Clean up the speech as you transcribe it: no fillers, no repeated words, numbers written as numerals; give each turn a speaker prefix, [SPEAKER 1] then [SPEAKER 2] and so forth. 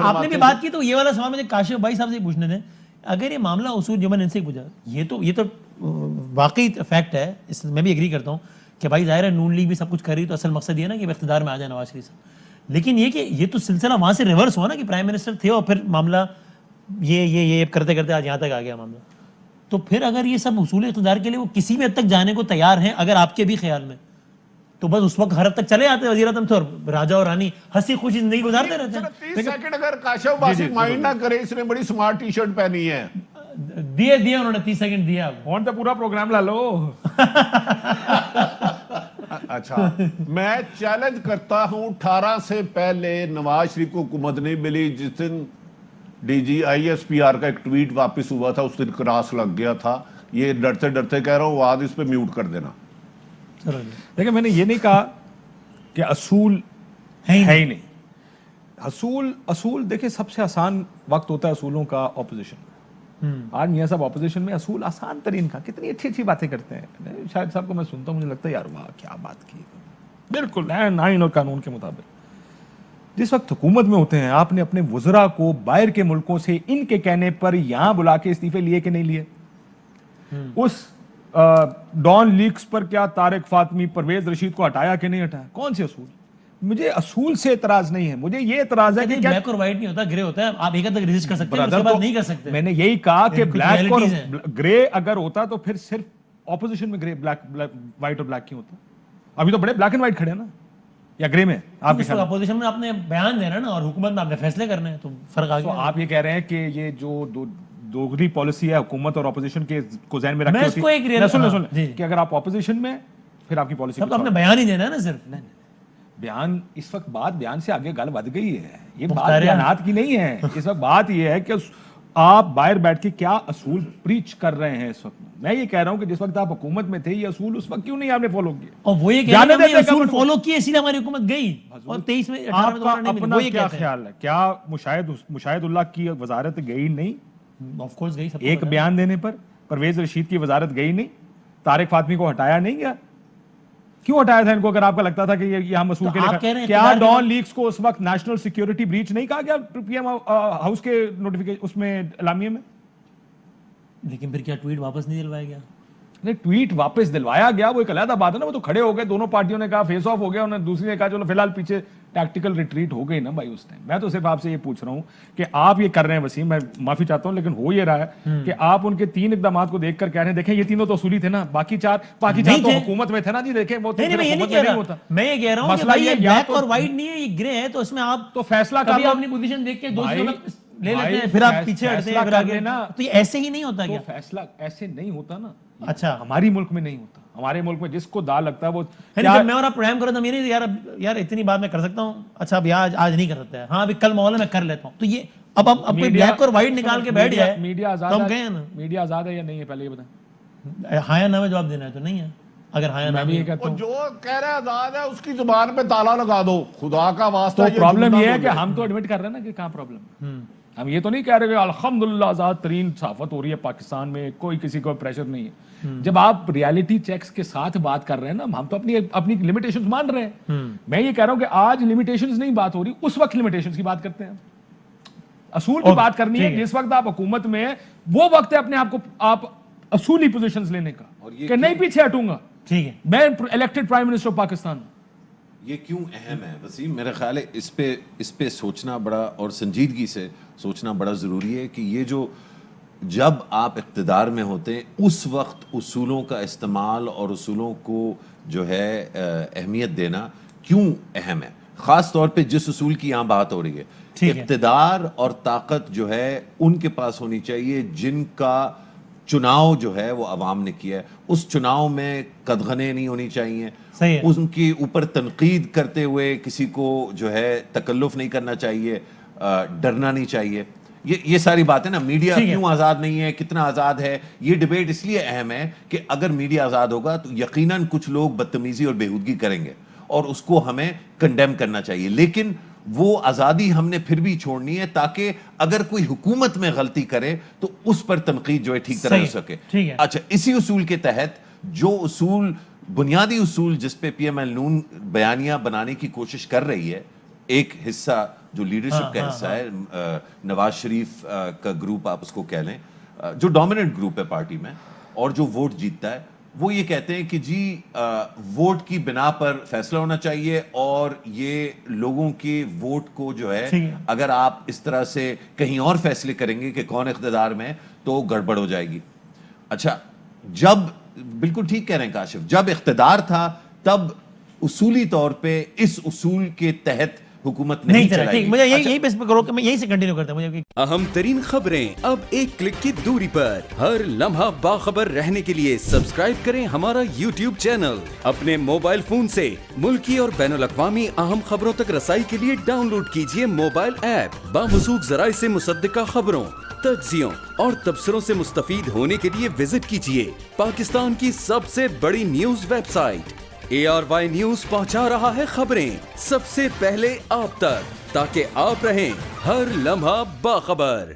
[SPEAKER 1] آپ نے بھی بات کی تو یہ والا سوال مجھے کاشف بھائی صاحب سے پوچھنے دیں. اگر یہ معاملہ اصول جمن ان سے پوچھا, یہ تو واقعی فیکٹ ہے, اس میں بھی ایگری کرتا ہوں کہ بھائی ظاہر ہے نون لیگ بھی سب کچھ کر رہی, تو اصل مقصد یہ نا کہ اقتدار میں آ جائے نواز شریف صاحب. لیکن یہ کہ یہ تو سلسلہ وہاں سے ریورس ہوا نا کہ پرائم منسٹر تھے اور پھر معاملہ یہ کرتے کرتے آج یہاں تک آ گیا معاملہ. تو پھر اگر یہ سب اصول اقتدار کے لیے وہ کسی بھی حد تک جانے کو تیار ہیں, اگر آپ کے بھی خیال میں, تو بس اس وقت ہر حد تک چلے آتے وزیر اعظم تھے اور راجا اور رانی ہنسی خوشی زندگی گزارتے رہتے ہیں.
[SPEAKER 2] 30 سیکنڈ اگر کاشف باسط مائنڈ نہ کرے, اس نے بڑی سمارٹ ٹی شرٹ پہنی ہے.
[SPEAKER 1] دیا انہوں نے 30 سیکنڈ دیا.
[SPEAKER 3] فون تو پورا پروگرام لا لو.
[SPEAKER 2] اچھا, میں چیلنج کرتا ہوں 18 سے پہلے نواز شریف کو حکومت نہیں ملی, جس دن ڈی جی ISPR کا ایک ٹویٹ واپس ہوا تھا اس دن کراس لگ گیا تھا. یہ ڈرتے ڈرتے کہہ رہا ہوں, آج اس پہ میوٹ کر دینا.
[SPEAKER 3] دیکھیں میں نے یہ نہیں کہا کہ اصول ہے ہی نہیں. اصول دیکھیں سب سے آسان وقت ہوتا ہے اصولوں کا اپوزیشن میں. آج میاں صاحب اپوزیشن میں اصول آسان ترین کا, کتنی اچھی اچھی باتیں کرتے ہیں. شاید صاحب کو میں سنتا ہوں, مجھے لگتا ہے یار واہ کیا بات کی, بالکل آئین اور قانون کے مطابق. جس وقت حکومت میں ہوتے ہیں آپ نے اپنے وزراء کو باہر کے ملکوں سے ان کے کہنے پر یہاں بلا کے استعفے لیے کہ نہیں لیے. اس ڈان لیکس پر کیا طارق فاطمی پرویز رشید کو ہٹایا کہ نہیں ہٹایا, کون سے اصول. مجھے اصول سے اعتراض نہیں ہے, مجھے یہ اعتراض ہے کہ
[SPEAKER 1] بلیک اور وائٹ نہیں ہوتا, گرے ہوتا ہے. آپ ایک حد تک ریزسٹ کر سکتے ہیں, اس کے بعد نہیں کر سکتے.
[SPEAKER 3] میں نے یہی کہا کہ بلیک اور گرے اگر ہوتا تو پھر صرف اپوزیشن میں گرے وائٹ اور بلیک کیوں ہوتا. ابھی تو بڑے بلیک اینڈ وائٹ کھڑے ہیں نا, یا گرے میں. آپ کے
[SPEAKER 1] اپوزیشن میں آپ نے بیان دینا نا, اور حکومت میں آپ نے فیصلے کرنے ہیں, تو فرق آ گیا.
[SPEAKER 3] آپ یہ کہہ رہے ہیں کہ یہ جو دوگری پالیسی ہے حکومت اور اپوزیشن کے کو ذہن میں رکھتے ہوتی کہ اگر آپ اپوزیشن میں پھر آپ کی پالیسی
[SPEAKER 1] آپ نے بیان ہی دینا ہے نا صرف.
[SPEAKER 3] بیان اس وقت بات بیان سے آگے گل بڑھ گئی ہے, یہ بات بیانات کی نہیں ہے. اس وقت بات یہ ہے کہ آپ باہر بیٹھ کے کیا اصول پریچ کر رہے ہیں اس وقت. میں یہ کہہ رہا ہوں کہ جس وقت آپ حکومت میں تھے یہ اصول اس وقت کیوں نہیں آپ نے فالو کیے,
[SPEAKER 1] اور وہ یہ کہہ رہے ہیں کہ اصول فالو کیے اسی لیے ہماری حکومت گئی. اور 23 میں 18 میں دوبارہ نہیں ملی.
[SPEAKER 3] اپنا کیا خیال ہے, کیا مشاہد اللہ کی وزارت گئی نہیں؟
[SPEAKER 1] آف کورس گئی.
[SPEAKER 3] ایک بیان دینے پر پرویز رشید کی وزارت گئی نہیں, طارق فاطمی کو ہٹایا نہیں گیا. کیوں ہٹایا تھا ان کو اگر آپ کو لگتا تھا کہ یہ ہم اصول کے لیے. کیا ڈان لیکس کو اس وقت نیشنل سیکیورٹی بریچ نہیں کہا گیا پی ایم ہاؤس کے نوٹیفیکیشن اس میں اعلامیے میں؟
[SPEAKER 1] لیکن پھر کیا ٹویٹ واپس نہیں دلوایا گیا؟
[SPEAKER 3] نہیں, ٹویٹ واپس دلوایا گیا, وہ ایک علیحدہ بات ہے نا. وہ تو کھڑے ہو گئے, دونوں پارٹیوں نے کہا فیس آف ہو گیا, انہوں نے دوسری نے کہا چلو فی الحال پیچھے ٹیکٹیکل ریٹریٹ ہو گئی نا بھائی اس ٹائم. میں تو صرف آپ سے یہ پوچھ رہا ہوں کہ آپ یہ کر رہے ہیں وسیم, میں معافی چاہتا ہوں, لیکن ہو یہ رہا ہے کہ آپ ان کے 3 اقدامات کو دیکھ کر کہہ رہے ہیں دیکھیں یہ تینوں تو اصولی تھے نا, باقی چار تو حکومت میں تھے نا. جی دیکھیں وہ تو حکومت میں نہیں ہوتا.
[SPEAKER 1] میں یہ کہہ رہا ہوں کہ یہ بلیک اور وائٹ نہیں ہے, یہ گرے ہے. تو اس میں آپ
[SPEAKER 3] تو فیصلہ
[SPEAKER 1] کبھی اپنی پوزیشن دیکھ کے دوسروں لے لیتے ہیں, پھر آپ پیچھے ہٹتے ہیں, پھر آگے نا. تو یہ ایسے ہی نہیں ہوتا. کیا
[SPEAKER 3] فیصلہ ایسے نہیں ہوتا نا.
[SPEAKER 1] اچھا,
[SPEAKER 3] ہماری ملک میں نہیں ہوتا. ہمارے ملک میں جس کو دال لگتا ہے وہ
[SPEAKER 1] جب میں اور آپ پروگرام کرو تو میری یار اتنی بات میں کر سکتا ہوں, اچھا اب آج نہیں کر سکتا ہے, ہاں ابھی کل ماحول میں کر لیتا ہوں. تو یہ اب کوئی بلیک اور وائٹ نکال کے بیٹھ جائے,
[SPEAKER 3] میڈیا آزاد ہے, میڈیا آزاد ہے یا نہیں ہے پہلے یہ بتائیں.
[SPEAKER 1] ہاں یا نہ میں جواب دینا ہے تو نہیں ہے. اگر ہاں
[SPEAKER 3] میں بھی یہ کہتا ہوں
[SPEAKER 2] جو کہہ رہا ہے آزاد ہے اس کی زبان پہ تالا لگا دو, خدا کا واسطہ.
[SPEAKER 3] تو پرابلم یہ ہے کہ ہم تو ایڈمٹ کر رہے ہیں نا کہ کہاں پرابلم. ہم یہ تو نہیں کہہ رہے کہ الحمدللہ آزاد ترین صحافت ہو رہی ہے پاکستان میں, کوئی کسی کو پریشر نہیں ہے. جب آپ ریالٹی چیکس کے ساتھ بات کر رہے ہیں نا, ہم تو اپنی لمیٹیشنز مان رہے ہیں. میں یہ کہہ رہا ہوں کہ آج لمیٹیشنز نہیں بات ہو رہی, اس وقت لمیٹیشنز کی بات کرتے ہیں. اصول کی بات کرنی ہے جس وقت آپ حکومت میں, وہ وقت ہے اپنے آپ کو آپ اصولی پوزیشنز لینے کا کہ نہیں پیچھے ہٹوں گا. ٹھیک ہے, میں elected prime minister of Pakistan.
[SPEAKER 4] یہ کیوں اہم ہے وسیم؟ میرا خیال ہے اس پہ سوچنا بڑا اور سنجیدگی سے سوچنا بڑا ضروری ہے کہ یہ جو جب آپ اقتدار میں ہوتے ہیں اس وقت اصولوں کا استعمال اور اصولوں کو جو ہے اہمیت دینا کیوں اہم ہے, خاص طور پہ جس اصول کی یہاں بات ہو رہی ہے. اقتدار اور طاقت جو ہے ان کے پاس ہونی چاہیے جن کا چناؤ جو ہے وہ عوام نے کیا ہے. اس چناؤ میں قدغنیں نہیں ہونی چاہیے, ان کے اوپر تنقید کرتے ہوئے کسی کو جو ہے تکلف نہیں کرنا چاہیے, ڈرنا نہیں چاہیے. یہ ساری باتیں نا, میڈیا کیوں آزاد نہیں ہے, کتنا آزاد ہے, یہ ڈیبیٹ اس لیے اہم ہے کہ اگر میڈیا آزاد ہوگا تو یقیناً کچھ لوگ بدتمیزی اور بےہودگی کریں گے اور اس کو ہمیں کنڈیم کرنا چاہیے. لیکن وہ آزادی ہم نے پھر بھی چھوڑنی ہے تاکہ اگر کوئی حکومت میں غلطی کرے تو اس پر تنقید جو ہے ٹھیک طرح ہو سکے. اچھا, اسی اصول کے تحت جو اصول بنیادی اصول جس پہ پی ایم ایل نون بیانیہ بنانے کی کوشش کر رہی ہے ایک حصہ جو لیڈرشپ کا حصہ ہے نواز شریف کا گروپ آپ اس کو کہہ لیں جو ڈومیننٹ گروپ ہے پارٹی میں اور جو ووٹ جیتتا ہے وہ یہ کہتے ہیں کہ جی ووٹ کی بنا پر فیصلہ ہونا چاہیے اور یہ لوگوں کے ووٹ کو جو ہے اگر آپ اس طرح سے کہیں اور فیصلے کریں گے کہ کون اقتدار میں تو گڑبڑ ہو جائے گی. اچھا جب بالکل ٹھیک کہہ رہے ہیں کاشف, جب اقتدار تھا تب اصولی طور پہ اس اصول کے تحت حکومت نہیں چلائی گی.
[SPEAKER 1] مجھے یہی پہ کرو کہ میں یہیں سے کنٹینیو کرتا ہوں.
[SPEAKER 5] اہم ترین خبریں اب ایک کلک کی دوری پر, ہر لمحہ باخبر رہنے کے لیے سبسکرائب کریں ہمارا YouTube چینل. اپنے موبائل فون سے ملکی اور بین الاقوامی اہم خبروں تک رسائی کے لیے ڈاؤن لوڈ کیجیے موبائل ایپ. باموثوق ذرائع سے مصدقہ خبروں, تجزیوں اور تبصروں سے مستفید ہونے کے لیے وزٹ کیجیے پاکستان کی سب سے بڑی news website. ARY news پہنچا رہا ہے خبریں سب سے پہلے آپ تک تاکہ آپ رہیں ہر لمحہ باخبر.